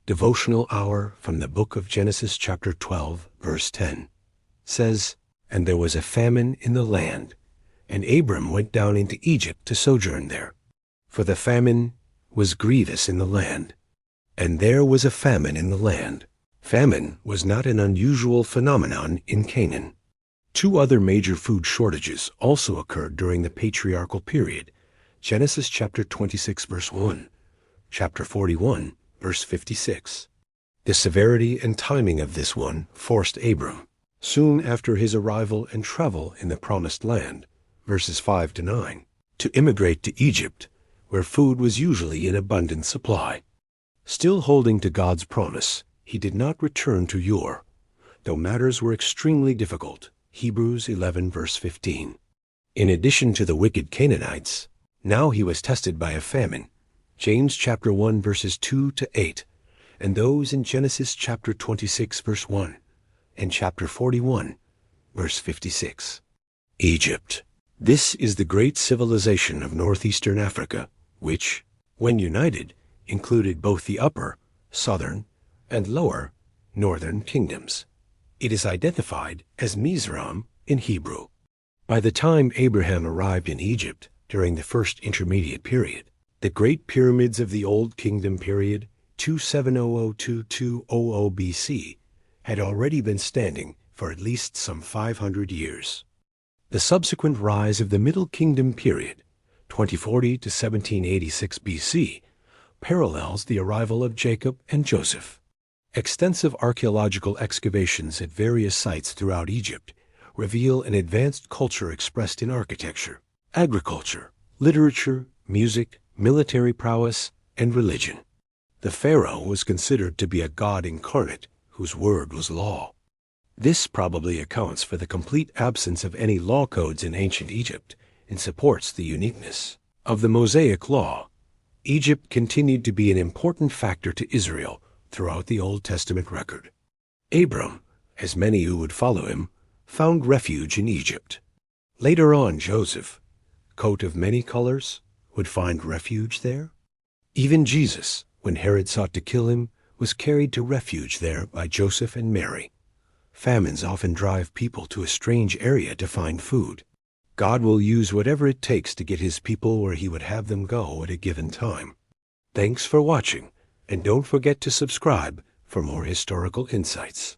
Devotional Hour from the book of Genesis chapter 12, verse 10, says, "And there was a famine in the land, and Abram went down into Egypt to sojourn there. For the famine was grievous in the land. And there was a famine in the land." Famine was not an unusual phenomenon in Canaan. Two other major food shortages also occurred during the patriarchal period: Genesis chapter 26, verse 1, chapter 41, verse 56. The severity and timing of this one forced Abram, soon after his arrival and travel in the promised land, verses 5 to 9, to immigrate to Egypt, where food was usually in abundant supply. Still holding to God's promise, he did not return to Ur, though matters were extremely difficult, Hebrews 11, verse 15. In addition to the wicked Canaanites, now he was tested by a famine, James chapter 1, verses 2 to 8, and those in Genesis chapter 26, verse 1, and chapter 41, verse 56. Egypt. This is the great civilization of northeastern Africa, which, when united, included both the upper, southern, and lower, northern kingdoms. It is identified as Mizraim in Hebrew. By the time Abraham arrived in Egypt during the first intermediate period, the Great Pyramids of the Old Kingdom period, 2700–2200 BC, had already been standing for at least some 500 years. The subsequent rise of the Middle Kingdom period, 2040 to 1786 BC, parallels the arrival of Jacob and Joseph. Extensive archaeological excavations at various sites throughout Egypt reveal an advanced culture expressed in architecture, agriculture, literature, music, military prowess, and religion. The pharaoh was considered to be a god incarnate whose word was law. This probably accounts for the complete absence of any law codes in ancient Egypt and supports the uniqueness of the Mosaic Law. Egypt continued to be an important factor to Israel throughout the Old Testament record. Abram, as many who would follow him, found refuge in Egypt. Later on, Joseph, coat of many colors, would find refuge there. Even Jesus, when Herod sought to kill him, was carried to refuge there by Joseph and Mary. Famines often drive people to a strange area to find food. God will use whatever it takes to get his people where he would have them go at a given time. Thanks for watching, and don't forget to subscribe for more historical insights.